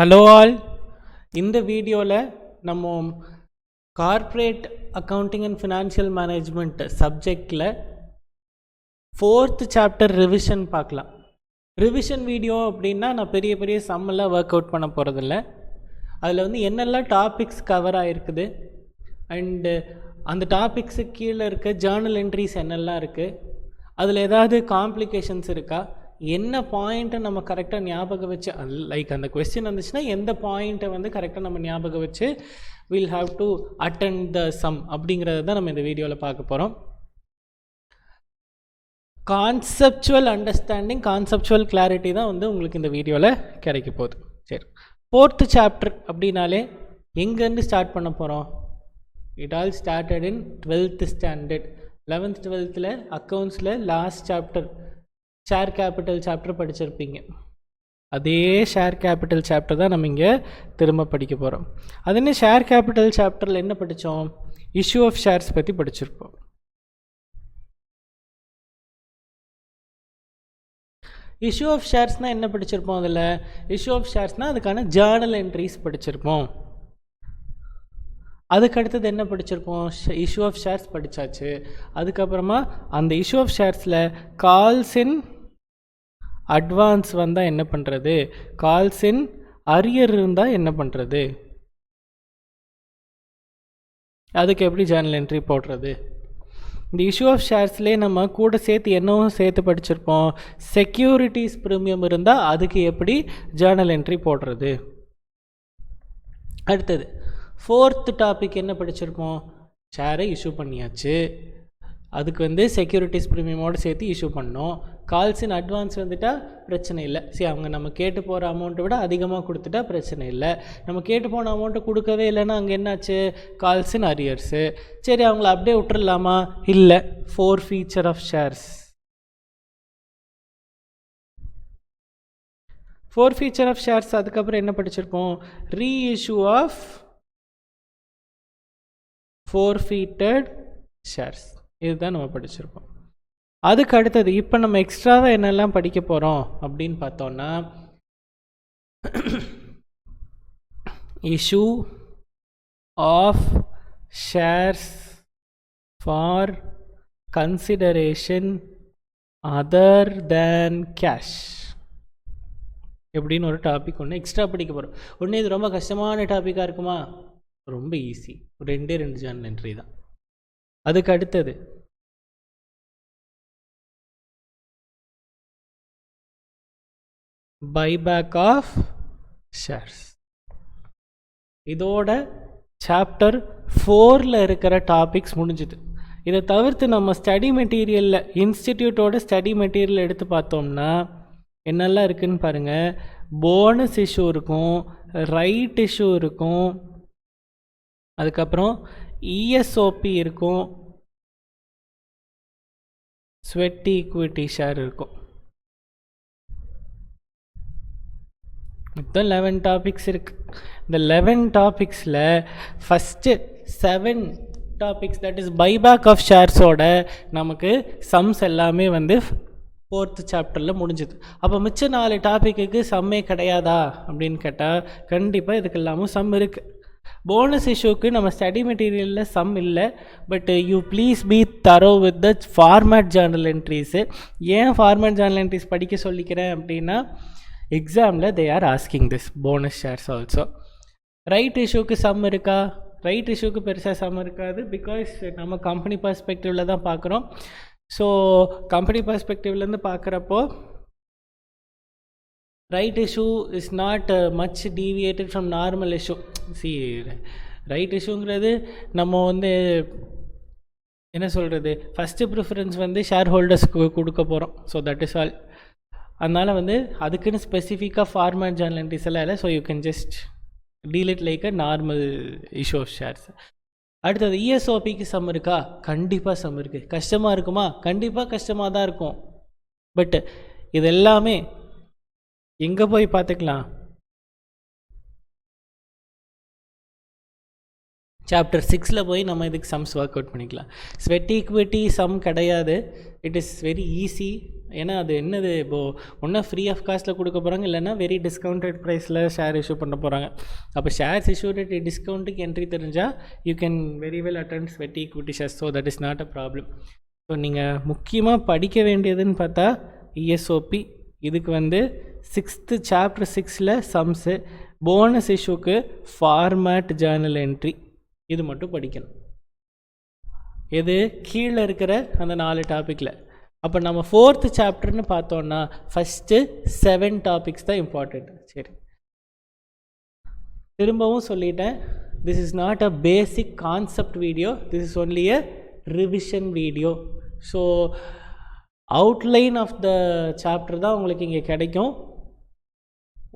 Hello all, இந்த வீடியோவில் நம்ம corporate accounting and financial management சப்ஜெக்டில் 4th சாப்டர் ரிவிஷன் பார்க்கலாம். ரிவிஷன் வீடியோ அப்படின்னா நான் பெரிய பெரிய சம்மெல்லாம் ஒர்க் அவுட் பண்ண போகிறதில்ல. அதில் வந்து என்னெல்லாம் டாபிக்ஸ் கவர் ஆகிருக்குது அண்டு அந்த டாபிக்ஸுக்கு கீழே இருக்க ஜேர்னல் என்ட்ரிஸ் என்னெல்லாம் இருக்குது, அதில் ஏதாவது காம்ப்ளிகேஷன்ஸ் இருக்கா, என்ன பாயிண்ட்டை நம்ம கரெக்டாக ஞாபகம் வச்சு, லைக் அந்த கொஸ்டின் வந்துச்சுன்னா எந்த பாயிண்ட்டை வந்து கரெக்டாக நம்ம ஞாபகம் வச்சு will have to attend the some அப்படிங்கிறத தான் நம்ம இந்த வீடியோவில் பார்க்க போகிறோம். கான்செப்சுவல் அண்டர்ஸ்டாண்டிங், கான்செப்சுவல் கிளாரிட்டி தான் வந்து உங்களுக்கு இந்த வீடியோவில் கிடைக்க போகுது. சரி, 4th சாப்டர் அப்படின்னாலே எங்கேருந்து ஸ்டார்ட் பண்ண போகிறோம்? It all started in 12th standard. 11th 12th அக்கௌண்ட்ஸில் last chapter share capital chapter படிச்சிருப்பீங்க. அதே ஷேர் கேபிட்டல் சாப்டர் தான் நம்ம இங்கே திரும்ப படிக்க போகிறோம். அது என்ன, ஷேர் கேபிட்டல் சாப்டரில் என்ன படித்தோம்? இஷ்யூ ஆஃப் ஷேர்ஸ் பற்றி படிச்சிருப்போம். இஷ்யூ ஆஃப் ஷேர்ஸ்னால் என்ன படிச்சிருப்போம்? அதில் இஷ்யூ ஆஃப் ஷேர்ஸ்னால் அதுக்கான ஜேர்னல் என்ட்ரிஸ் படிச்சிருப்போம். அதுக்கு அடுத்தது என்ன படிச்சிருப்போம்? இஷ்யூ ஆஃப் ஷேர்ஸ் படித்தாச்சு. அதுக்கப்புறமா அந்த இஷ்யூ ஆஃப் ஷேர்ஸில் கால்ஸ் இன் அட்வான்ஸ் வந்தால் என்ன பண்ணுறது, கால்ஸ் இன் அரியர் இருந்தால் என்ன பண்ணுறது, அதுக்கு எப்படி ஜேர்னல் என்ட்ரி போடுறது. இந்த இஷ்யூ ஆஃப் ஷேர்ஸ்லேயே நம்ம கூட சேர்த்து என்னவும் சேர்த்து படிச்சிருப்போம். செக்யூரிட்டிஸ் ப்ரீமியம் இருந்தால் அதுக்கு எப்படி ஜேர்னல் என்ட்ரி போடுறது. அடுத்தது 4th டாபிக் என்ன படிச்சிருப்போம்? ஷேரை இஷ்யூ பண்ணியாச்சு, அதுக்கு வந்து செக்யூரிட்டிஸ் ப்ரீமியமோடு சேர்த்து இஷ்யூ பண்ணோம். கால்ஸ் இன் அட்வான்ஸ் வந்துட்டால் பிரச்சனை இல்லை. சரி, அவங்க நம்ம கேட்டு போகிற அமௌண்ட்டை விட அதிகமாக கொடுத்துட்டா பிரச்சனை இல்லை. நம்ம கேட்டு போன அமௌண்ட்டை கொடுக்கவே இல்லைன்னா அங்கே என்னாச்சு? Calls in arrears. சரி, அவங்கள அப்படியே விட்டுறலாமா? இல்லை, 4 feature of shares. 4 feature of shares. அதுக்கப்புறம் என்ன படிச்சிருப்போம்? Reissue of forfeited shares. இதுதான் நம்ம படிச்சிருப்போம். அதுக்கு அடுத்தது இப்போ நம்ம எக்ஸ்ட்ராவாக என்னெல்லாம் படிக்க போகிறோம் அப்படின்னு பார்த்தோன்னா, issue of shares for consideration other than cash எப்படின்னு ஒரு டாபிக் ஒன்று எக்ஸ்ட்ரா படிக்க போகிறோம். ஒன்று இது ரொம்ப கஷ்டமான டாப்பிக்காக இருக்குமா? ரொம்ப ஈஸி, 2 ஜேர்னல் என்ட்ரி தான். அதுக்கு அடுத்தது பைபேக் ஆஃப் ஷேர்ஸ். இதோட சாப்டர் 4ல் இருக்கிற டாபிக்ஸ் முடிஞ்சுது. இதை தவிர்த்து நம்ம ஸ்டடி மெட்டீரியலில் இன்ஸ்டிடியூட்டோட ஸ்டடி மெட்டீரியல் எடுத்து பார்த்தோம்னா என்னெல்லாம் இருக்குதுன்னு பாருங்கள். போனஸ் இஷ்யூ இருக்கும், ரைட் இஷ்யூ இருக்கும், அதுக்கப்புறம் இஎஸ்ஓபி இருக்கும், ஸ்வெட் ஈக்விட்டி ஷேர் இருக்கும். மொத்தம் 11 டாபிக்ஸ் இருக்குது. இந்த 11 டாபிக்ஸில் first 7 topics, that is buyback of ஷேர்ஸோட நமக்கு சம்ஸ் எல்லாமே வந்து 4th சாப்டரில் முடிஞ்சுது. அப்போ மிச்சம் 4 டாப்பிக்கு சம்மே கிடையாதா அப்படின்னு கேட்டால் கண்டிப்பாக இதுக்கு எல்லாமும் சம் இருக்குது. போனஸ் இஷ்யூக்கு நம்ம ஸ்டடி மெட்டீரியலில் சம் இல்லை. But you please be thorough with the format journal entries. ஏன் ஃபார்மேட் ஜேர்னல் என்ட்ரிஸ் படிக்க சொல்லிக்கிறேன் அப்படின்னா, எக்ஸாமில் they are asking this bonus shares also. Right இஷ்யூக்கு சம் இருக்கா? ரைட் இஷ்யூக்கு பெருசாக சம் இருக்காது. பிகாஸ் நம்ம கம்பெனி பர்ஸ்பெக்டிவில் தான் பார்க்குறோம். ஸோ கம்பெனி பர்ஸ்பெக்டிவ்லேருந்து பார்க்குறப்போ right issue is not much deviated from normal issue. See, right issueங்கிறது நம்ம வந்து என்ன சொல்கிறது, ஃபஸ்ட்டு ப்ரிஃபரன்ஸ் வந்து ஷேர் ஹோல்டர்ஸ்க்கு கொடுக்க போகிறோம். So that is all. அதனால் வந்து அதுக்குன்னு ஸ்பெசிஃபிக்காக ஃபார்மேட் ஜேர்னல் என்ட்ரிஸ் எல்லாம் இல்லை. So you can just deal it like a normal issue of shares. அடுத்தது இஎஸ்ஓபிக்கு சம் இருக்கா? கண்டிப்பாக சம் இருக்குது. கஷ்டமாக இருக்குமா? கண்டிப்பாக கஷ்டமாக தான் இருக்கும். பட் இது எல்லாமே எங்கே போய் பார்த்துக்கலாம்? சாப்டர் 6ல் போய் நம்ம இதுக்கு சம்ஸ் ஒர்க் அவுட் பண்ணிக்கலாம். ஸ்வெட் ஈக்விட்டி சம் கிடையாது, இட் இஸ் வெரி ஈஸி. ஏன்னா அது என்னது, இப்போது ஒன்றா ஃப்ரீ ஆஃப் காஸ்ட்டில் கொடுக்க போகிறாங்க, இல்லைன்னா வெரி டிஸ்கவுண்டட் ப்ரைஸில் ஷேர் இஷ்யூ பண்ண போகிறாங்க. அப்போ ஷேர்ஸ் இஷ்யூட் அட் டிஸ்கவுண்ட்டுக்கு என்ட்ரி தெரிஞ்சால் you can very well attend sweat equity shares. So that is not a problem. So நீங்கள் முக்கியமாக படிக்க வேண்டியதுன்னு பார்த்தா இஎஸ்ஓபி, இதுக்கு வந்து 6th சாப்டர் 6ல் சம்ஸு, போனஸ் இஷ்யூக்கு ஃபார்மேட் ஜேர்னல் என்ட்ரி, இது மட்டும் படிக்கணும். இது கீழே இருக்கிற அந்த 4 டாப்பிக்கில். அப்போ நம்ம 4th சாப்டர்னு பார்த்தோன்னா ஃபஸ்ட்டு 7 டாபிக்ஸ் தான் இம்பார்ட்டண்ட். சரி, திரும்பவும் சொல்லிட்டேன், this is not a basic concept video, this is only a revision video. So outline of the chapter தான் உங்களுக்கு இங்கே கிடைக்கும்.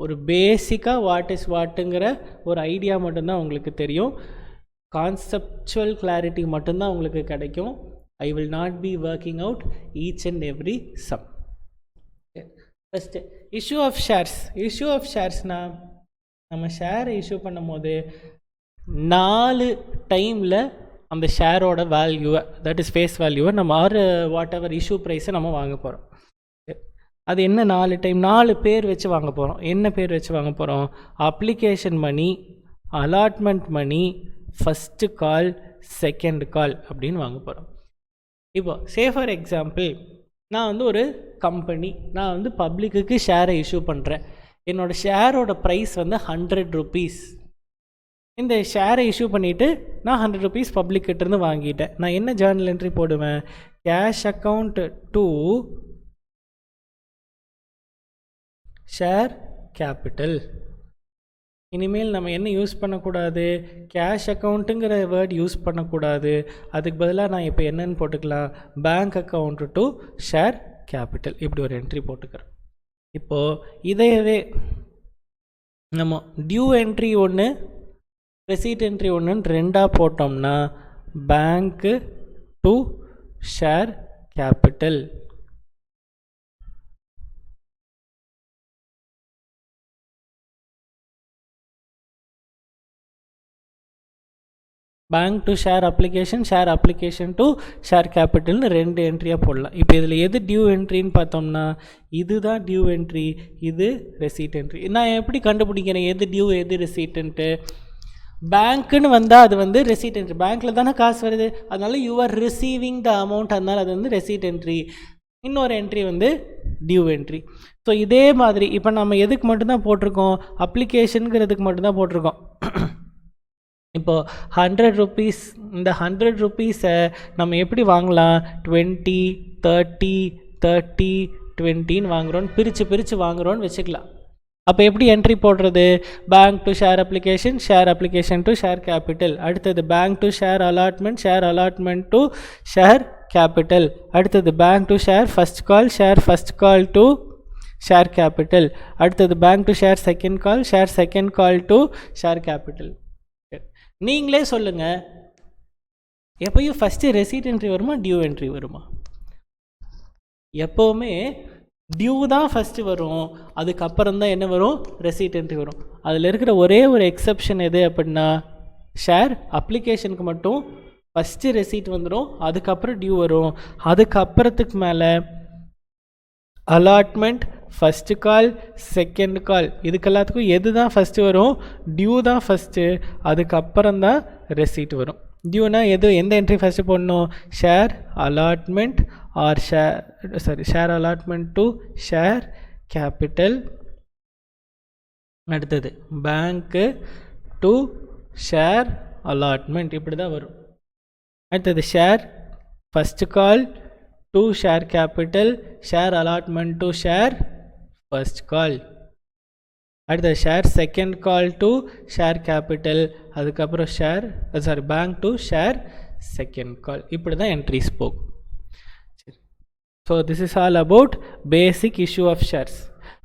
ஒரு பேசிக்காக வாட் இஸ் வாட்டுங்கிற ஒரு ஐடியா மட்டும்தான் உங்களுக்கு தெரியும். கான்செப்சுவல் கிளாரிட்டி மட்டும்தான் உங்களுக்கு கிடைக்கும். I will not be working out each and every sum. First issue of shares. Issue of ஷேர்ஸ்னால் நம்ம ஷேரை இஷ்யூ பண்ணும் போது 4 டைமில் அந்த ஷேரோட வேல்யூவை, தட் இஸ் ஃபேஸ் வேல்யூவை நம்ம வாட் எவர் இஷ்யூ ப்ரைஸை நம்ம வாங்க போகிறோம். அது என்ன 4 டைம், 4 பேர் வச்சு வாங்க போகிறோம். என்ன பேர் வச்சு வாங்க போகிறோம்? Application money, allotment money, first call, second call அப்படின்னு வாங்க போகிறோம். இப்போ சே ஃபார் எக்ஸாம்பிள், நான் வந்து ஒரு கம்பெனி, நான் வந்து பப்ளிக்கு ஷேரை இஷ்யூ பண்ணுறேன். என்னோடய ஷேரோட ப்ரைஸ் வந்து 100 rupees. இந்த ஷேரை இஷ்யூ பண்ணிவிட்டு நான் 100 rupees பப்ளிக்கிட்டேருந்து வாங்கிட்டேன். நான் என்ன ஜேர்னல் என்ட்ரி போடுவேன்? Cash account to share capital. இனிமேல் நம்ம என்ன யூஸ் பண்ணக்கூடாது? கேஷ் அக்கௌண்ட்டுங்கிற வேர்ட் யூஸ் பண்ணக்கூடாது. அதுக்கு பதிலாக நான் இப்போ என்னன்னு போட்டுக்கலாம்? Bank account to share capital, இப்படி ஒரு என்ட்ரி போட்டுக்கிறேன். இப்போது இதையவே நம்ம டியூ என்ட்ரி ஒன்று, ரெசீட் என்ட்ரி ஒன்றுன்னு 2ஆக போட்டோம்னா bank to share capital. Bank to share application, share application to share கேபிட்டல்னு 2 என்ட்ரியாக போடலாம். இப்போ இதில் எது டியூ என்ட்ரின்னு பார்த்தோம்னா இது தான் டியூ என்ட்ரி, இது ரெசீட் என்ட்ரி. நான் எப்படி கண்டுபிடிக்கிறேன் எது டியூ எது ரெசீட்டுன்ட்டு? பேங்க்குன்னு வந்தால் அது வந்து ரெசீட் என்ட்ரி, பேங்க்கில் தானே காசு வருது, அதனால you are receiving the amount, அதனால் அது வந்து ரெசீட் என்ட்ரி. இன்னொரு என்ட்ரி வந்து டியூ என்ட்ரி. ஸோ இதே மாதிரி இப்போ நம்ம எதுக்கு மட்டும்தான் போட்டிருக்கோம்? அப்ளிகேஷனுங்கிறதுக்கு மட்டும்தான் போட்டிருக்கோம். இப்போது 100 rupees, இந்த 100 rupees-ஐ நம்ம எப்படி வாங்கலாம்? 20, 30, 30, 20ன்னு வாங்குகிறோன்னு பிரித்து வாங்குகிறோன்னு வச்சுக்கலாம். அப்போ எப்படி என்ட்ரி போடுறது? Bank to share application to share capital. அடுத்தது bank to share allotment to share capital. அடுத்தது bank to share first call to share capital. அடுத்தது bank to share second call to share capital. நீங்களே சொல்லுங்கள், எப்போயும் first receipt entry வருமா due entry வருமா? எப்போவுமே due தான் ஃபஸ்ட்டு வரும், அதுக்கப்புறம் தான் என்ன வரும்? ரெசீட் என்ட்ரி வரும். அதில் இருக்கிற ஒரே ஒரு எக்ஸப்ஷன் எது அப்படின்னா, ஷேர் அப்ளிகேஷனுக்கு மட்டும் ஃபஸ்ட்டு ரெசீட் வந்துடும், அதுக்கப்புறம் டியூ வரும். அதுக்கப்புறத்துக்கு மேலே அலாட்மெண்ட், ஃபஸ்ட்டு கால், செகண்ட் கால், இதுக்கு எல்லாத்துக்கும் எது தான் ஃபஸ்ட்டு வரும்? டியூ தான் ஃபஸ்ட்டு, அதுக்கப்புறம் தான் ரெசீட் வரும். டியூனா எந்த என்ட்ரி ஃபஸ்ட்டு போடணும்? Share allotment or share allotment to share capital. அடுத்தது பேங்க்கு டு ஷேர் அலாட்மெண்ட், இப்படி தான் வரும். அடுத்தது share first call to share capital, share allotment to share first call. அடுத்தது share second call to share capital, அதுக்கப்புறம் bank to share second call. இப்படி தான் entries போகும். சரி, so this is all about basic issue of shares.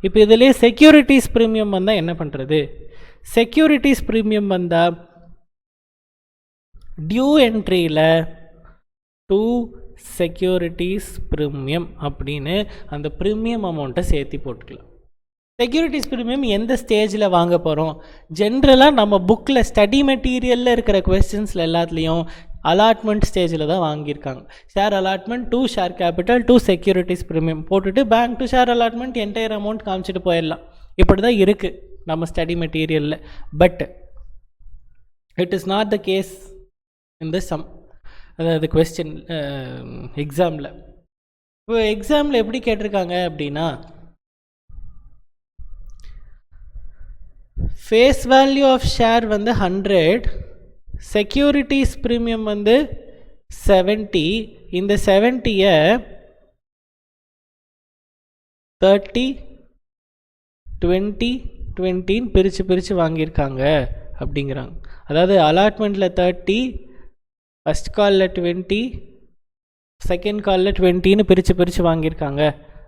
இப்போ இதிலே securities premium வந்தால் என்ன பண்ணுறது? செக்யூரிட்டிஸ் ப்ரீமியம் வந்தால் டியூ என்ட்ரியில் டூ செக்யூரிட்டிஸ் ப்ரீமியம் அப்படின்னு அந்த ப்ரீமியம் அமௌண்ட்டை சேர்த்து போட்டுக்கலாம். செக்யூரிட்டிஸ் ப்ரீமியம் எந்த ஸ்டேஜில் வாங்க போகிறோம்? ஜென்ரலாக நம்ம புக்கில் ஸ்டடி மெட்டீரியலில் இருக்கிற கொஸ்டின்ஸில் எல்லாத்துலேயும் அலாட்மெண்ட் ஸ்டேஜில் தான் வாங்கியிருக்காங்க. Share allotment to share capital to securities premium போட்டுட்டு bank to share allotment entire amount காமிச்சிட்டு போயிடலாம். இப்படி தான் இருக்குது நம்ம ஸ்டடி மெட்டீரியலில். But it is not the case in the sum, அதாவது கொஸ்டின் எக்ஸாமில். இப்போ எக்ஸாமில் எப்படி கேட்டிருக்காங்க அப்படின்னா, ஃபேஸ் வேல்யூ ஆஃப் ஷேர் வந்து 100, செக்யூரிட்டிஸ் ப்ரீமியம் வந்து 70. இந்த 70-ஐ 30, 20, 20ன்னு பிரித்து வாங்கியிருக்காங்க அப்படிங்கிறாங்க. அதாவது அலாட்மெண்ட்டில் 30, ஃபஸ்ட் காலில் 20, செகண்ட் காலில் 20ன்னு பிரித்து வாங்கியிருக்காங்க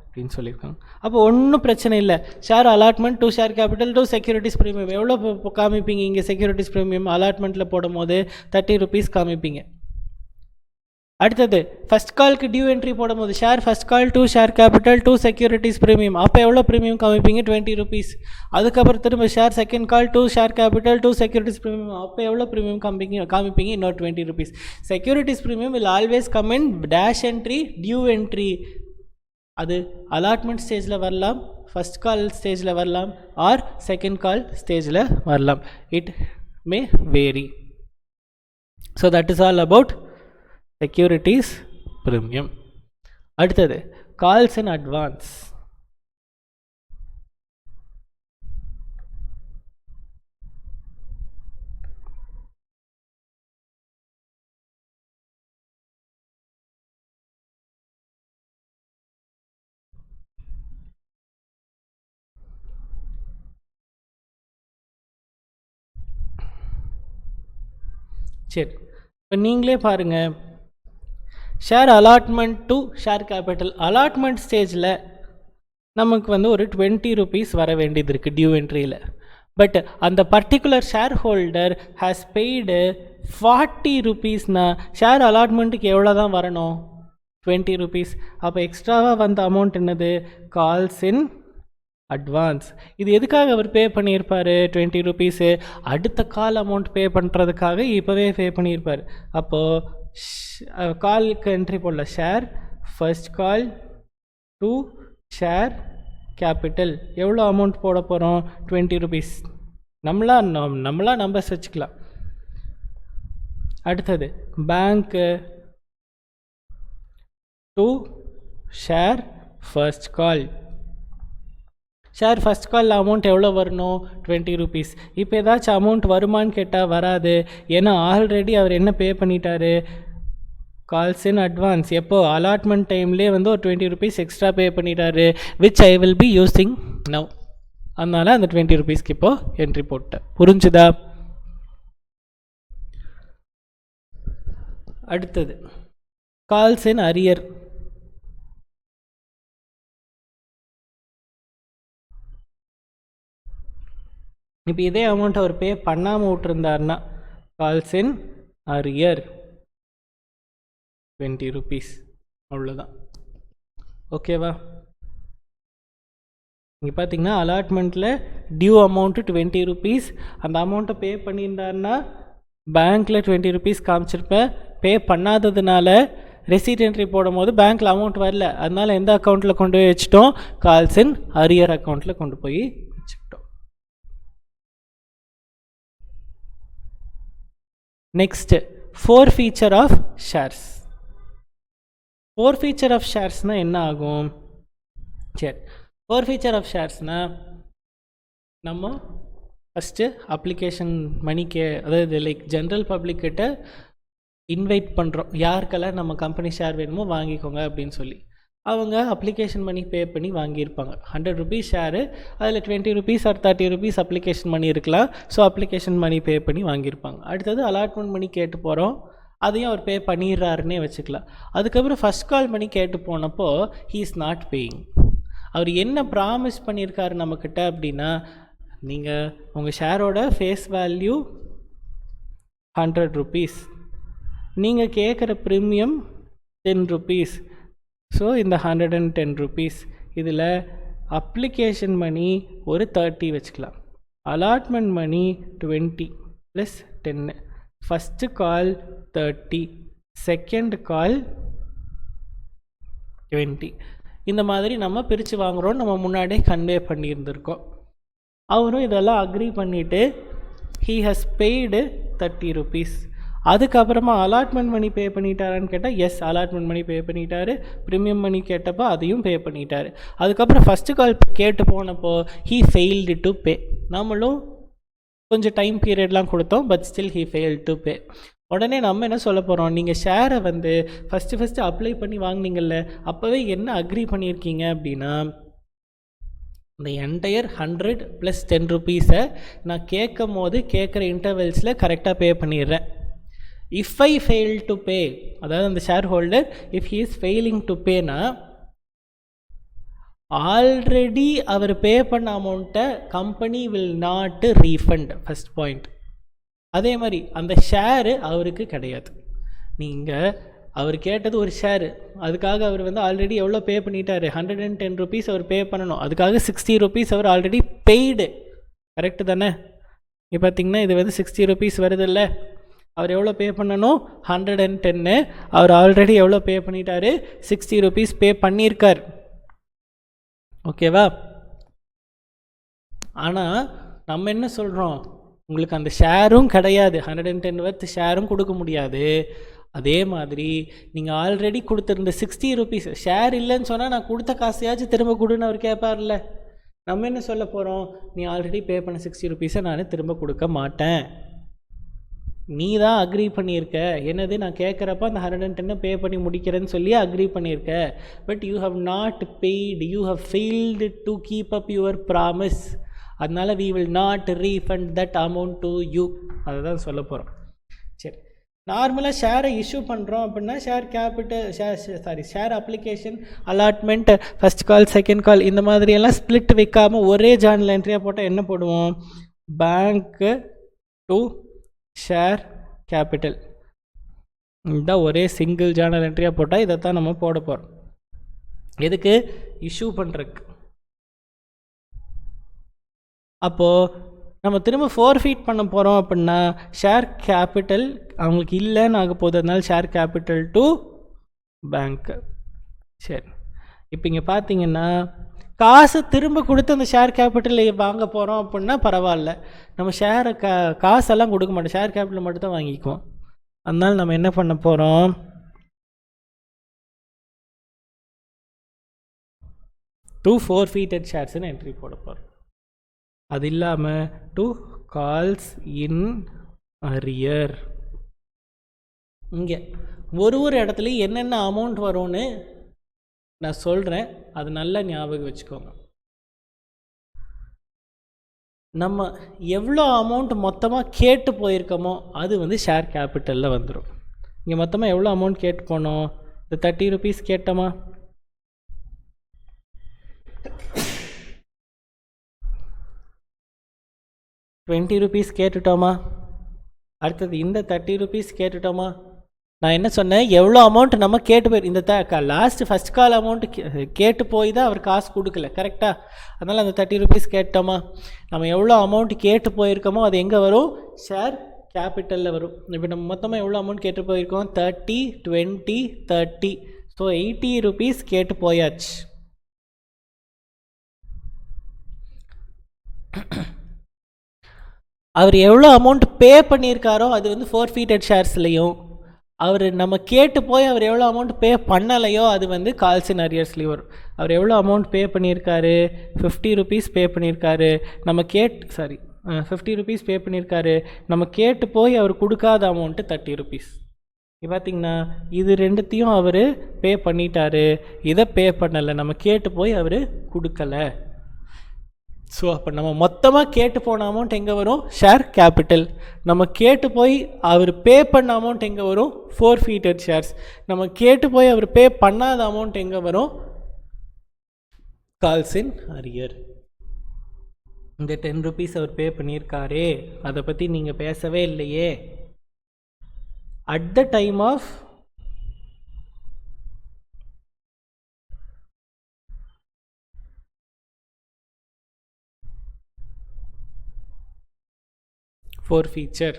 அப்படின்னு சொல்லியிருக்காங்க. அப்போ ஒன்றும் பிரச்சனை இல்லை. Share allotment to share capital to securities premium எவ்வளோ காமிப்பீங்க? இங்கே செக்யூரிட்டிஸ் ப்ரீமியம் அலாட்மெண்ட்டில் போடும் போது 30 rupees காமிப்பீங்க. அடுத்தது ஃபஸ்ட் கால்க்கு டியூ என்ட்ரி போடும் போது share first call to share capital to securities premium, அப்போ எவ்வளோ ப்ரீமியம் காமிப்பீங்க? 20 rupees. அதுக்கப்புறம் திரும்ப share second call to share capital to securities premium, அப்போ எவ்வளோ ப்ரீமியம் காமிப்பீங்க? இன்னொரு 20 rupees. Securities premium will always come in dash entry, due entry. அது அலாட்மெண்ட் ஸ்டேஜில் வரலாம், ஃபஸ்ட் கால் ஸ்டேஜில் வரலாம், ஆர் செகண்ட் கால் ஸ்டேஜில் வரலாம். It may vary. So that is all about securities premium. அடுத்தது கால்ஸ் இன் அட்வான்ஸ். சரி, இப்போ நீங்களே பாருங்கள். Share allotment to share capital allotment ஸ்டேஜில் நமக்கு வந்து ஒரு 20 rupees வர வேண்டியது இருக்குது டியூ என்ட்ரியில். பட் அந்த particular share holder has paid 40 rupeesனா ஷேர் அலாட்மெண்ட்டுக்கு எவ்வளோ தான் வரணும்? 20 rupees. அப்போ எக்ஸ்ட்ராவாக வந்த அமௌண்ட் என்னது? Calls in advance. இது எதுக்காக அவர் பே பண்ணியிருப்பார்? 20 rupees அடுத்த கால் அமௌண்ட் பே பண்ணுறதுக்காக இப்போவே பே பண்ணியிருப்பார். அப்போது காலுக்கு என்ட்ரி போடல. Share first call to share capital எவ்வளோ அமௌண்ட் போட போகிறோம்? 20 rupees. நம்மளா நம்பர்ஸ் வச்சுக்கலாம். அடுத்தது bank to share first call. Share first call amount எவ்வளோ வரணும்? 20 rupees. இப்போ ஏதாச்சும் அமௌண்ட் வருமானு கேட்டால் வராது. ஏன்னா ஆல்ரெடி அவர் என்ன பே பண்ணிட்டாரு? Calls in advance. எப்போ? அலாட்மெண்ட் டைம்லேயே வந்து ஒரு 20 rupees எக்ஸ்ட்ரா பே பண்ணிட்டாரு, which I will be using now. அதனால் அந்த 20 rupeesக்கு இப்போது என்ட்ரி போட்டேன். புரிஞ்சுதா? அடுத்தது கால்ஸ் இன் அரியர். இப்போ இதே அமௌண்ட் அவர் பே பண்ணாமல் விட்டுருந்தாருன்னா கால்ஸ் இன் அரியர் 20 rupees. அவ்வளோதான். ஓகேவா? இங்கே பார்த்தீங்கன்னா அலாட்மெண்ட்டில் டியூ அமௌண்ட்டு 20 rupees. அந்த அமௌண்ட்டை பே பண்ணியிருந்தாருன்னா பேங்க்கில் 20 rupees காமிச்சிருப்பேன். பே பண்ணாததுனால ரெசிட் என்ட்ரி போடும் போது பேங்க்கில் அமௌண்ட் வரல. அதனால் எந்த அக்கௌண்ட்டில் கொண்டு போய் வச்சுட்டோம்? கால்ஸ் இன் அரியர் அக்கௌண்ட்டில் கொண்டு போய் வச்சுக்கிட்டோம். Next forfeiture of shares. Forfeiture of ஷேர்ஸ்னால் என்ன ஆகும்? சரி, ஃபோர்ஃபீச்சர் ஆஃப் ஷேர்ஸ்னால் நம்ம ஃபஸ்ட்டு அப்ளிகேஷன் மணிக்கு, அதாவது லைக் ஜென்ரல் பப்ளிக்கிட்ட இன்வைட் பண்ணுறோம், யாருக்கெல்லாம் நம்ம கம்பெனி ஷேர் வேணுமோ வாங்கிக்கோங்க அப்படின்னு சொல்லி. அவங்க அப்ளிகேஷன் மணி பே பண்ணி வாங்கியிருப்பாங்க. 100 rupees ஷேரு, அதில் 20 rupees or 30 rupees application money இருக்கலாம். ஸோ அப்ளிகேஷன் மணி பே பண்ணி வாங்கியிருப்பாங்க. அடுத்தது அலாட்மெண்ட் மணி கேட்டு போகிறோம், அதையும் அவர் பே பண்ணிடுறாருன்னே வச்சுக்கலாம். அதுக்கப்புறம் ஃபஸ்ட் கால் மணி கேட்டு போனப்போ ஹீ இஸ் நாட் பேயிங். அவர் என்ன ப்ராமிஸ் பண்ணியிருக்காரு நம்மக்கிட்ட அப்படின்னா, நீங்கள் உங்கள் ஷேரோட ஃபேஸ் வேல்யூ 100 rupees, நீங்கள் கேட்குற ப்ரீமியம் 10 rupees. ஸோ இந்த 110 rupees இதில் அப்ளிகேஷன் மணி ஒரு 30 வச்சுக்கலாம், allotment money 20 plus 10, first call 30, second call 20. இந்த மாதிரி நம்ம பிரித்து வாங்குகிறோம், நம்ம முன்னாடியே கன்வே பண்ணியிருந்திருக்கோம். அவரும் இதெல்லாம் அக்ரி பண்ணிவிட்டு he has paid 30 rupees. அதுக்கப்புறமா அலாட்மெண்ட் மணி பே பண்ணிட்டாரான்னு கேட்டால் எஸ், அலாட்மெண்ட் மணி பே பண்ணிட்டாரு. ப்ரீமியம் மணி கேட்டப்போ அதையும் பே பண்ணிட்டாரு. அதுக்கப்புறம் ஃபஸ்ட்டு கால் கேட்டு போனப்போ he failed to pay. நம்மளும் கொஞ்சம் டைம் பீரியட்லாம் கொடுத்தோம், but still he failed to pay. உடனே நம்ம என்ன சொல்ல போகிறோம், நீங்கள் ஷேரை வந்து ஃபஸ்ட்டு அப்ளை பண்ணி வாங்கினீங்கல்ல, அப்போவே என்ன அக்ரி பண்ணியிருக்கீங்க அப்படின்னா, இந்த என்டையர் 100 + 10 rupees நான் கேட்கும் போது கேட்குற இன்டர்வெல்ஸில் கரெக்டாக பே பண்ணிடுறேன். If I fail to pay, அதாவது அந்த share holder if he is failing to பேனா, ஆல்ரெடி அவர் பே பண்ண அமௌண்ட்டை company will not refund, first point. அதே மாதிரி அந்த ஷேரு அவருக்கு கிடையாது. நீங்கள் அவர் கேட்டது ஒரு ஷேரு, அதுக்காக அவர் வந்து ஆல்ரெடி எவ்வளோ பே பண்ணிட்டாரு, 110 rupees அவர் பே பண்ணணும், அதுக்காக 60 rupees அவர் ஆல்ரெடி பெய்டு, கரெக்டு தானே? இப்போ பார்த்திங்கன்னா இது வந்து 60 rupees வருது இல்லை, அவர் எவ்வளோ பே பண்ணணும், 110, அவர் ஆல்ரெடி எவ்வளோ பே பண்ணிட்டாரு, 60 rupees பே பண்ணியிருக்கார். ஓகேவா? ஆனால் நம்ம என்ன சொல்கிறோம், உங்களுக்கு அந்த ஷேரும் கிடையாது, 110 worth ஷேரும் கொடுக்க முடியாது. அதே மாதிரி நீங்கள் ஆல்ரெடி கொடுத்துருந்த 60 rupees ஷேர் இல்லைன்னு சொன்னால் நான் கொடுத்த காசையாச்சும் திரும்ப கொடுன்னு அவர் கேட்பார்ல. நம்ம என்ன சொல்ல போகிறோம், நீ ஆல்ரெடி பே பண்ண 60 rupees நான் திரும்ப கொடுக்க மாட்டேன், நீ தான் அக்ரி பண்ணியிருக்க, என்னது நான் கேட்குறப்ப அந்த 110 பே பண்ணி முடிக்கிறேன்னு சொல்லி அக்ரி பண்ணியிருக்க, but you have not paid, you have failed to keep up your promise, அதனால் we will not refund that amount to you. அதை தான் சொல்ல போகிறோம். சரி, நார்மலாக ஷேரை இஷ்யூ பண்ணுறோம் அப்படின்னா share capital share application, allotment, first call, second கால், இந்த மாதிரியெல்லாம் ஸ்ப்ளிட் வைக்காமல் ஒரே ஜார்னல் என்ட்ரியாக போட்டால் என்ன போடுவோம், பேங்க்கு டு ஷேர் கேபிட்டல், இந்த ஒரே சிங்கிள் ஜார்னல் என்ட்ரியாக போட்டால் இதை தான் நம்ம போட போகிறோம். எதுக்கு, இஷ்யூ பண்ணுறதுக்கு. அப்போது நம்ம திரும்ப ஃபோர்ஃபீட் பண்ண போகிறோம் அப்படின்னா ஷேர் கேபிட்டல் அவங்களுக்கு இல்லைன்னு ஆக போகுது, அதனால ஷேர் கேபிட்டல் டு பேங்க்கு. சரி, இப்போ இங்கே பார்த்தீங்கன்னா காசு திரும்ப கொடுத்து அந்த ஷேர் கேபிட்டல் வாங்க போகிறோம் அப்படின்னா பரவாயில்ல, நம்ம ஷேரை காசெல்லாம் கொடுக்க மாட்டோம், ஷேர் கேபிட்டல் மட்டும் தான் வாங்கிக்குவோம். அதனால் நம்ம என்ன பண்ண போகிறோம், டூ ஃபோர்ஃபீட்டட் ஷேர்ஸ்ன்னு என்ட்ரி போட போகிறோம். அது இல்லாமல் டு கால்ஸ் இன் அரியர், இங்கே ஒரு இடத்துலையும் என்னென்ன அமௌண்ட் வரும்னு நான் சொல்கிறேன், அது நல்லா ஞாபகம் வச்சுக்கோங்க. நம்ம எவ்வளோ அமௌண்ட் மொத்தமாக கேட்டு போயிருக்கோமோ அது வந்து ஷேர் கேபிட்டலில் வந்துடும். இங்கே மொத்தமாக எவ்வளோ அமௌண்ட் கேட்டு போனோம், இந்த 30 rupees கேட்டோமா, ₹20 கேட்டுட்டோமா, அடுத்தது இந்த 30 rupees கேட்டுட்டோமா. நான் என்ன சொன்னேன், எவ்வளோ அமௌண்ட் நம்ம கேட்டு போய் இந்த லாஸ்ட்டு ஃபஸ்ட் கால் அமௌண்ட்டு கேட்டு போய் தான் அவர் காசு கொடுக்கல, கரெக்டாக? அதனால் அந்த 30 rupees கேட்டோமா. நம்ம எவ்வளோ அமௌண்ட் கேட்டு போயிருக்கோமோ அது எங்கே வரும், ஷேர் கேபிட்டலில் வரும். இப்போ நம்ம மொத்தமாக எவ்வளோ அமௌண்ட் கேட்டு போயிருக்கோம், 30, 20, 30, ஸோ 80 rupees கேட்டு போயாச்சு. அவர் எவ்வளோ அமௌண்ட் பே பண்ணியிருக்காரோ அது வந்து ஃபோர்ஃபீட்டட் ஷேர்ஸ்லையும், அவர் நம்ம கேட்டு போய் அவர் எவ்வளோ அமௌண்ட் பே பண்ணலையோ அது வந்து கால்ஸ் இன் அரியர்ஸ்லேயும் வரும். அவர் எவ்வளோ அமௌண்ட் பே பண்ணியிருக்காரு, 50 rupees பே பண்ணியிருக்காரு, நம்ம 50 rupees பே பண்ணியிருக்காரு, நம்ம கேட்டு போய் அவர் கொடுக்காத அமௌண்ட்டு 30 rupees. இப்போ பார்த்திங்கன்னா இது ரெண்டுத்தையும் அவர் பே பண்ணிட்டாரு, இதை பே பண்ணலை, நம்ம கேட்டு போய் அவர் கொடுக்கலை. ஸோ அப்போ நம்ம மொத்தமாக கேட்டு போன அமௌண்ட் எங்கே வரும், ஷேர் கேபிட்டல். நம்ம கேட்டு போய் அவர் பே பண்ண அமௌண்ட் எங்கே வரும், ஃபோர்ஃபீட்டட் ஷேர்ஸ். நம்ம கேட்டு போய் அவர் பே பண்ணாத அமௌண்ட் எங்கே வரும், கால்ஸ் இன் அரியர். இந்த 10 rupees அவர் பே பண்ணியிருக்காரே அதை பற்றி நீங்கள் பேசவே இல்லையே. At the time of forfeiture.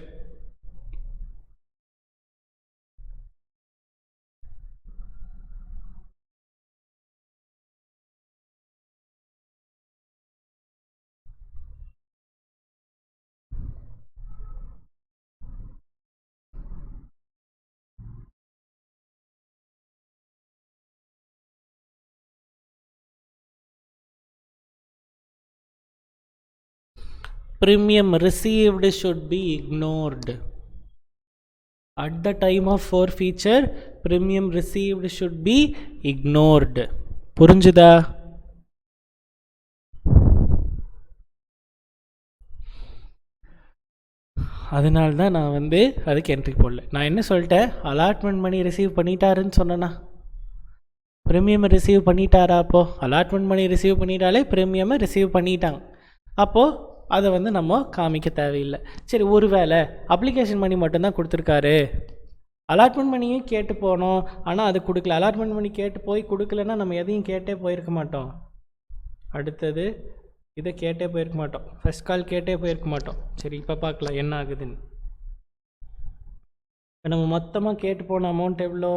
Premium received should be ignored. At the time of forfeiture, premium received should be ignored. புரிஞ்சுதா? அதனால தான் நான் அதுக்கு என்ட்ரி போடல. நான் என்ன சொல்லிட்டேன், அலாட்மெண்ட் மணி ரிசீவ் பண்ணிட்டாருன்னு சொன்னேன்னா, ப்ரீமியம் ரிசீவ் பண்ணிட்டாரா? அப்போது அலாட்மெண்ட் மணி ரிசீவ் பண்ணிட்டாலே ப்ரீமியமை ரிசீவ் பண்ணிட்டாங்க. அப்போது அதை நம்ம காமிக்க தேவையில்லை. சரி, ஒரு வேளை அப்ளிகேஷன் மணி மட்டும்தான் கொடுத்துருக்காரு, அலாட்மெண்ட் மணியும் கேட்டு போனோம், ஆனால் அது கொடுக்கல. அலாட்மெண்ட் மணி கேட்டு போய் கொடுக்கலன்னா நம்ம எதையும் கேட்டே போயிருக்க மாட்டோம். அடுத்தது இதை கேட்டே போயிருக்க மாட்டோம், ஃபர்ஸ்ட் கால் கேட்டே போயிருக்க மாட்டோம். சரி, இப்போ பார்க்கலாம் என்ன ஆகுதுன்னு. நம்ம மொத்தமாக கேட்டு போன அமௌண்ட் எவ்வளோ?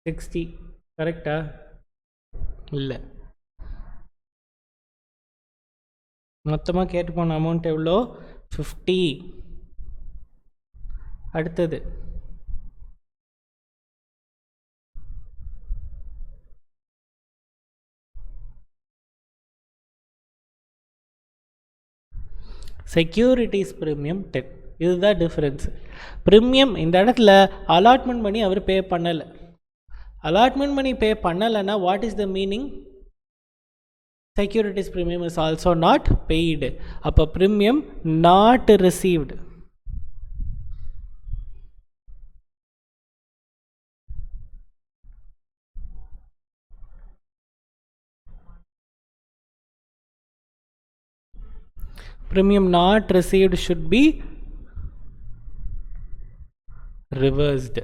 60. கரெக்டா? இல்லை, மொத்தமாக கேட்டு போன அமௌண்ட் எவ்வளோ? 50. அடுத்தது செக்யூரிட்டிஸ் ப்ரீமியம் 10. இதுதான் டிஃப்ரென்ஸ். ப்ரீமியம் இந்த இடத்துல அலாட்மெண்ட் பண்ணி அவர் பே பண்ணலை. அலாட்மெண்ட் மணி பே பண்ணலைன்னா what is the meaning? Securities premium is also not paid. அப்போ premium not received. Premium not received should be reversed.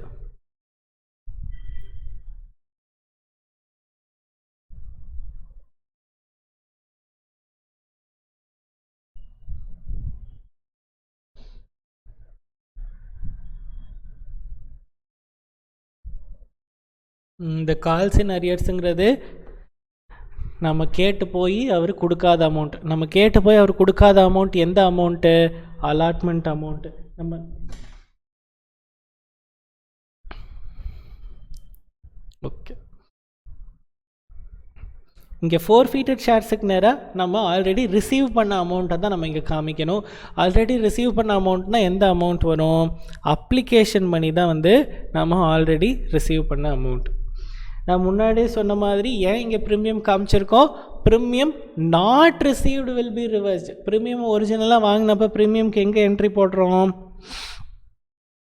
இந்த கால்ஸ் இன் அரியர்ஸுங்கிறது நம்ம கேட்டு போய் அவர் கொடுக்காத அமௌண்ட். நம்ம கேட்டு போய் அவர் கொடுக்காத அமௌண்ட் எந்த அமௌண்ட்டு? Allotment amount. நம்ம ஓகே, இங்கே ஃபோர்ஃபீட்டட் ஷேர்ஸுக்கு நேராக நம்ம ஆல்ரெடி ரிசீவ் பண்ண அமௌண்ட்டை தான் நம்ம இங்கே காமிக்கணும். ஆல்ரெடி ரிசீவ் பண்ண அமௌண்ட்னால் எந்த அமௌண்ட் வரும்? அப்ளிகேஷன் மணி தான் நம்ம ஆல்ரெடி ரிசீவ் பண்ண அமௌண்ட். நான் முன்னாடியே சொன்ன மாதிரி ஏன் இங்கே ப்ரீமியம் காமிச்சிருக்கோம்? Premium not received will be reversed. Premium ஒரிஜினலாக வாங்கினப்போ ப்ரீமியம்க்கு எங்கே என்ட்ரி போடுறோம்?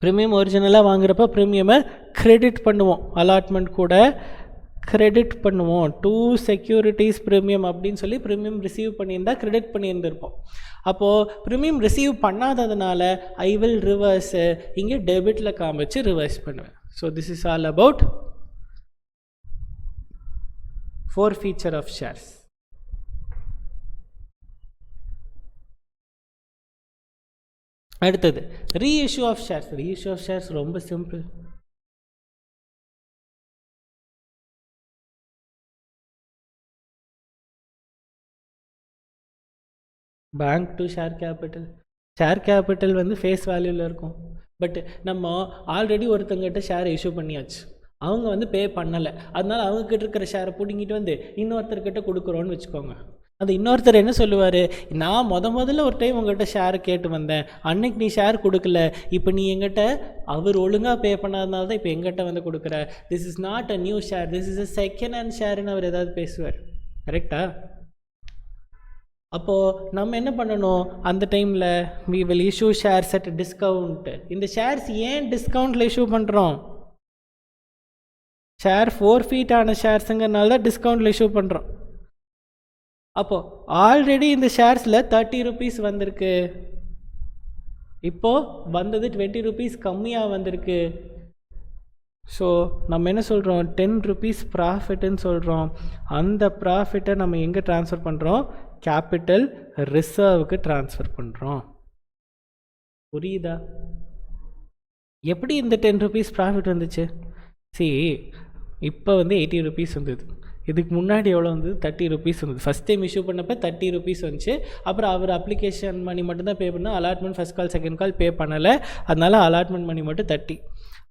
ப்ரீமியம் ஒரிஜினலாக வாங்குறப்ப ப்ரீமியமை கிரெடிட் பண்ணுவோம், அலாட்மெண்ட் கூட கிரெடிட் பண்ணுவோம். 2 செக்யூரிட்டிஸ் ப்ரீமியம் அப்படின்னு சொல்லி ப்ரீமியம் ரிசீவ் பண்ணியிருந்தால் கிரெடிட் பண்ணியிருந்திருப்போம். அப்போது ப்ரீமியம் ரிசீவ் பண்ணாததுனால ஐ வில் ரிவர்ஸு இங்கே டெபிட்டில் காமிச்சு ரிவர்ஸ் பண்ணுவேன். So this is all about forfeiture of shares. அடுத்தது reissue of shares. Reissue of shares ரொம்ப simple. Bank to share capital. Share capital face வேல்யூவில் இருக்கும். பட் நம்ம ஆல்ரெடி ஒருத்தங்கிட்ட ஷேர் இஷ்யூ பண்ணியாச்சு, அவங்க பே பண்ணலை. அதனால் அவங்கக்கிட்ட இருக்கிற ஷேரை பிடிங்கிட்டு இன்னொருத்தர்கிட்ட கொடுக்குறோன்னு வச்சுக்கோங்க. அந்த இன்னொருத்தர் என்ன சொல்லுவார்? நான் முதல்ல ஒரு டைம் உங்கள்கிட்ட ஷேர் கேட்டு வந்தேன், அன்னைக்கு நீ ஷேர் கொடுக்கல, இப்போ நீ எங்கிட்ட அவர் ஒழுங்காக பே பண்ணாதனால தான் இப்போ எங்கிட்ட கொடுக்குற. This is not a new share, this is a second hand ஷேர்னு அவர் ஏதாவது பேசுவார். கரெக்டா? அப்போது நம்ம என்ன பண்ணணும்? அந்த டைமில் we will issue shares at discount. இந்த ஷேர்ஸ் ஏன் டிஸ்கவுண்ட்டில் இஷ்யூ பண்ணுறோம்? ஷேர் ஃபோர்ஃபீட் ஆன ஷேர்ஸுங்கிறனால தான் டிஸ்கவுண்ட்டில் இஷ்யூ பண்ணுறோம். அப்போது ஆல்ரெடி இந்த ஷேர்ஸில் 30 rupees வந்திருக்கு, இப்போது வந்தது 20 rupees கம்மியாக வந்திருக்கு. ஸோ நம்ம என்ன சொல்கிறோம், 10 rupees ப்ராஃபிட்டுன்னு சொல்கிறோம். அந்த ப்ராஃபிட்டை நம்ம எங்கே ட்ரான்ஸ்ஃபர் பண்ணுறோம், கேபிட்டல் ரிசர்வுக்கு ட்ரான்ஸ்ஃபர் பண்ணுறோம். புரியுதா? எப்படி இந்த 10 rupees ப்ராஃபிட் வந்துச்சு? இப்போ வந்து 80 rupees வந்தது. இதுக்கு முன்னாடி எவ்வளோ வந்து 30 rupees வந்தது. ஃபஸ்ட் டைம் இஷ்யூ பண்ணப்போ 30 rupees வந்துச்சு. அப்புறம் அவர் அப்ளிகேஷன் மணி மட்டும்தான் பே பண்ணால், allotment first call second call pay பண்ணலை. அதனால் அலாட்மெண்ட் மணி மட்டும் 30.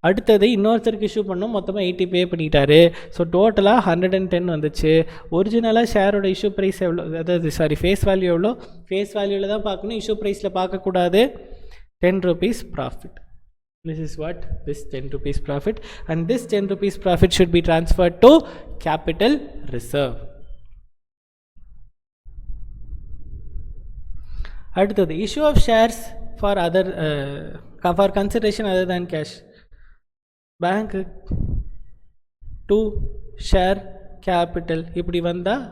அடுத்தது இன்னொருத்தருக்கு இஷ்யூ பண்ணோம், மொத்தமாக 80 பே பண்ணிட்டாரு. ஸோ டோட்டலாக 110 வந்துச்சு. ஒரிஜினலாக ஷேரோட இஷ்யூ ப்ரைஸ் எவ்வளோ, அதாவது ஃபேஸ் வேல்யூ எவ்வளோ, ஃபேஸ் வேல்யூவில் தான் பார்க்கணும், இஷ்யூ ப்ரைஸில் பார்க்கக்கூடாது. 10 rupees profit. This is what this 10 rupees profit, and this 10 rupees profit should be transferred to capital reserve. அடுத்தது issue of shares for other for consideration other than cash. Bank to share capital இப்படி வந்தால்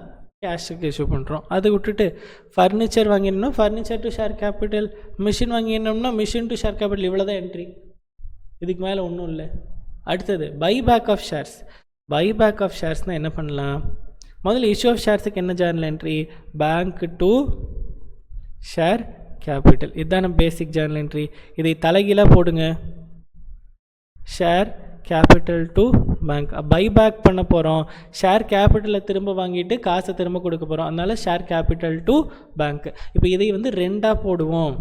கேஷுக்கு issue பண்ணுறோம். அதை விட்டுட்டு furniture வாங்கினோம்னா furniture to share capital, machine வாங்கினோம்னா machine to share capital, இவ்வளோ தான் என்ட்ரி. இதுக்கு மேலே ஒன்றும் இல்லை. அடுத்தது buyback of shares. Buyback of ஷேர்ஸ்னால் என்ன பண்ணலாம், முதல்ல இஷ்யூ ஆஃப் ஷேர்ஸுக்கு என்ன journal entry, bank to share capital. இதுதான பேசிக் ஜேர்னல் என்ட்ரி. இதை தலைகீழாக போடுங்க, share capital to bank. Buyback பண்ண போகிறோம், ஷேர் கேபிட்டலை திரும்ப வாங்கிட்டு காசை திரும்ப கொடுக்க போகிறோம். அதனால் ஷேர் கேபிட்டல் டு பேங்க். இப்போ இதை வந்து ரெண்டாக போடுவோம்,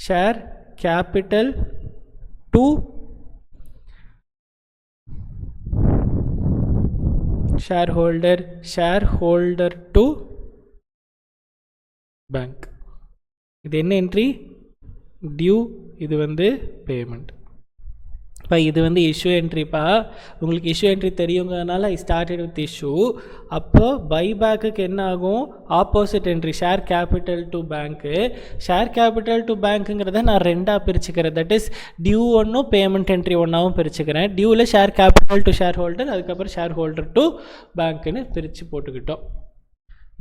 share capital to shareholder, shareholder to bank. இது என்ன என்ட்ரி, டியூ. இது வந்து பேமெண்ட். இப்போ இது வந்து இஷ்யூ என்ட்ரிப்பா. உங்களுக்கு இஷ்யூ என்ட்ரி தெரியுங்கிறதுனால ஐ ஸ்டார்டட் வித் இஷ்யூ. அப்போ பைபேக்குக்கு என்ன ஆகும், opposite entry, share capital to bank. Share capital to பேங்க்குங்கிறத நான் ரெண்டாக பிரிச்சுக்கிறேன். தட் இஸ் டியூ ஒன்றும் பேமெண்ட் என்ட்ரி ஒன்றாவும் பிரிச்சுக்கிறேன். டியூவில் share capital to share holder, அதுக்கப்புறம் ஷேர் ஹோல்டர் டு பேங்க்குன்னு பிரித்து போட்டுக்கிட்டோம்.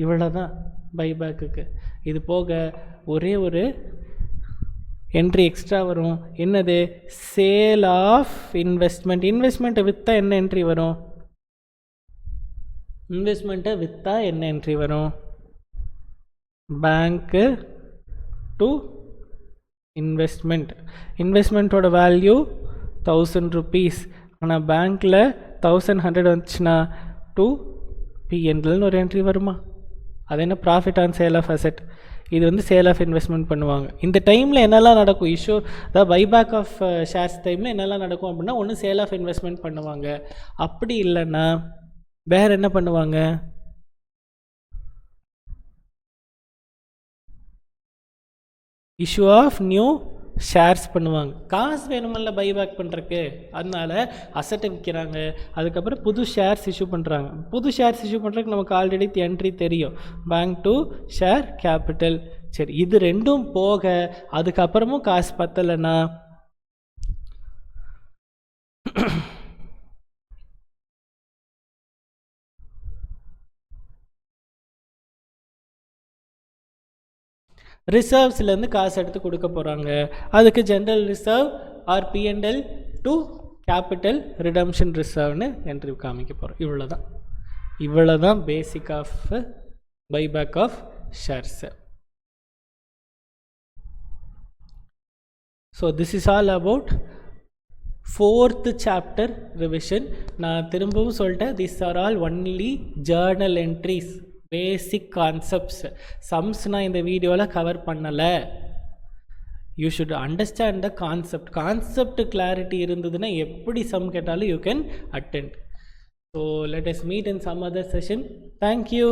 இவ்வளோ தான் பைபேக்குக்கு. இது போக ஒரே ஒரு என்ட்ரி எக்ஸ்ட்ரா வரும். என்னது, சேல் ஆஃப் இன்வெஸ்ட்மெண்ட். இன்வெஸ்ட்மெண்ட்டை விற்றா என்ன என்ட்ரி வரும், இன்வெஸ்ட்மெண்ட்டை விற்றா என்ன என்ட்ரி வரும், பேங்க்கு டு இன்வெஸ்ட்மெண்ட். இன்வெஸ்ட்மெண்ட்டோட வேல்யூ 1000 rupees. ஆனால் பேங்க்கில் 1100 வந்துச்சுன்னா டு பிஎன்எல்னு ஒரு என்ட்ரி வருமா. அது என்ன, profit on sale of asset. இது வந்து சேல் ஆஃப் இன்வெஸ்ட்மெண்ட் பண்ணுவாங்க. இந்த டைமில் என்னெல்லாம் நடக்கும், இஷ்யூ அதாவது பைபேக் ஆஃப் ஷேர்ஸ் டைமில் என்னெல்லாம் நடக்கும் அப்படின்னா, ஒன்று சேல் ஆஃப் இன்வெஸ்ட்மெண்ட் பண்ணுவாங்க, அப்படி இல்லைன்னா வேறு என்ன பண்ணுவாங்க, இஷ்யூ ஆஃப் நியூ ஷேர்ஸ் பண்ணுவாங்க. காசு வேணுமில்ல பைபேக் பண்ணுறக்கு, அதனால் அசட்டை விற்கிறாங்க. அதுக்கப்புறம் புது ஷேர்ஸ் இஷ்யூ பண்ணுறாங்க. புது ஷேர்ஸ் இஷ்யூ பண்ணுறதுக்கு நமக்கு ஆல்ரெடி என்ட்ரி தெரியும், பேங்க் டு ஷேர் கேபிட்டல். சரி, இது ரெண்டும் போக அதுக்கப்புறமும் காசு பத்தலைன்னா ரிசர்வ்ஸ்லேருந்து காசு எடுத்து கொடுக்க போகிறாங்க. அதுக்கு general reserve or PNL to capital redemption ரிசர்வ்னு என்ட்ரி காமிக்க போகிறோம். இவ்வளோ தான் basic of buyback of shares. So this is all about 4th chapter revision. நான் திரும்பவும் சொல்லிட்டேன், these are all only journal entries, basic concepts. சம்ஸ்னால் இந்த வீடியோவில் கவர் பண்ணலை. You should understand the concept clarity இருந்ததுன்னா எப்படி சம் கேட்டாலும் you can attend. So let us meet in some other session. Thank you.